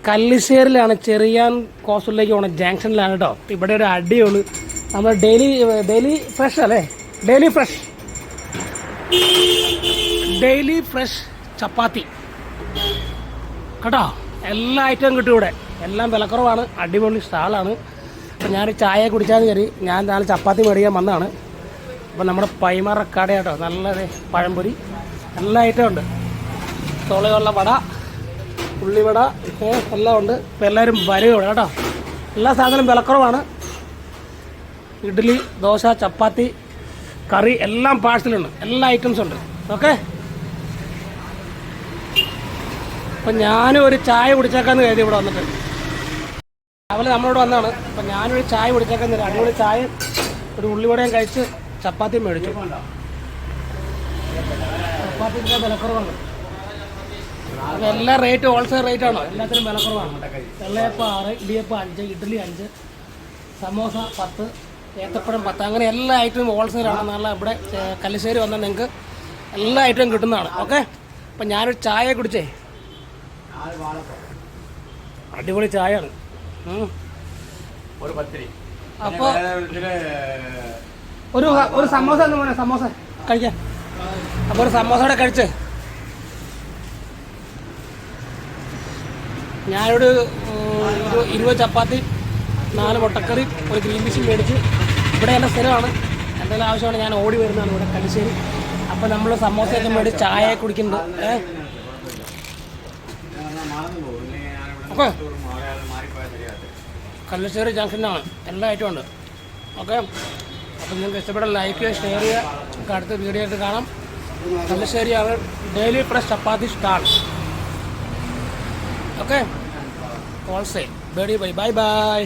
കല്ലിശ്ശേരിയിലാണ്, ചെറിയാൻ കോസ്റ്റലിലേക്ക് പോകണം ജംഗ്ഷനിലാണ് കേട്ടോ. ഇവിടെ ഒരു അടിയുള്ളൂ. നമ്മൾ ഡെയിലി ഫ്രഷ് അല്ലേ, ഡെയിലി ഫ്രഷ് ചപ്പാത്തി കേട്ടോ. എല്ലാ ഐറ്റവും കിട്ടും ഇവിടെ, എല്ലാം വിലക്കുറവാണ്, അടിപൊളി സ്റ്റാളാണ്. അപ്പോൾ ഞാൻ ചായ കുടിച്ചാൽ കയറി, ഞാൻ നാളെ ചപ്പാത്തി മേടിക്കാൻ വന്നതാണ്. അപ്പോൾ നമ്മുടെ പൈമാർ കട കേട്ടോ, നല്ലത് പഴംപൊരി എല്ലാ ഐറ്റവും ഉണ്ട്. തുളയുള്ള വട, ഉള്ളിവട എല്ലാം ഉണ്ട്. ഇപ്പോൾ എല്ലാവരും വരികയാണ് കേട്ടോ. എല്ലാ സാധനവും വിലക്കുറവാണ്. ഇഡ്ഡലി, ദോശ, ചപ്പാത്തി, കറി എല്ലാം പാഴ്സലുണ്ട്, എല്ലാ ഐറ്റംസും ഉണ്ട്. ഓക്കെ, അപ്പം ഞാനും ഒരു ചായ കുടിച്ചേക്കാന്ന് കരുതി ഇവിടെ വന്നിട്ട്. രാവിലെ നമ്മളിവിടെ വന്നതാണ്. അപ്പം ഞാനൊരു ചായ കുടിച്ചേക്കാന്ന് കരുതി. അടിപൊളി ചായ, ഒരു ഉള്ളിവടയും കഴിച്ച് ചപ്പാത്തിയും മേടിച്ചു. ചപ്പാത്തിൻ്റെ വിലക്കുറവാണ്. അപ്പോൾ എല്ലാ റേറ്റും ഹോൾസെയിൽ റേറ്റാണോ, എല്ലാത്തിനും വിലക്കുറവാണ്. വെള്ളയപ്പം 6, ഇടിയപ്പം 5, ഇഡ്ഡലി 5, സമോസ 10, ഏത്തപ്പഴം 10, അങ്ങനെ എല്ലാ ഐറ്റവും ഹോൾസെയിലാണ്. നല്ല ഇവിടെ കല്ലിശ്ശേരി വന്നാൽ നിങ്ങൾക്ക് എല്ലാ ഐറ്റവും കിട്ടുന്നതാണ്. ഓക്കെ, അപ്പം ഞാനൊരു ചായ കുടിച്ചേ, അടിപൊളി ചായയാണ്. അപ്പോൾ ഒരു സമോസ എന്ന് പറഞ്ഞാൽ സമോസ കഴിക്കാം. അപ്പോൾ ഒരു സമോസയുടെ കഴിച്ച് ഞാനൊരു 20 ചപ്പാത്തി, 4 മുട്ടക്കറി, ഒരു ഗ്രീൻ പീസും മേടിച്ച്. ഇവിടെ എൻ്റെ സ്ഥിരമാണ്, എന്തെങ്കിലും ആവശ്യമാണ് ഞാൻ ഓടി വരുന്നതാണ് ഇവിടെ കല്ലിശ്ശേരി. അപ്പോൾ നമ്മൾ സമോസയൊക്കെ മേടിച്ച് ചായ കുടിക്കുന്നുണ്ട്. ഓക്കെ, കല്ലിശ്ശേരി ജംഗ്ഷനാണ്, എല്ലാ ഐറ്റവും ഉണ്ട്. ഓക്കെ, അപ്പം നിങ്ങൾക്ക് ഇഷ്ടപ്പെട്ട ലൈക്ക് ചെയ്യുക, ഷെയർ ചെയ്യുക. നമുക്ക് അടുത്ത വീഡിയോ ആയിട്ട് കാണാം. കല്ലിശ്ശേരി ആണ് daily fresh chapati stall. Okay, wholesale. Bye by.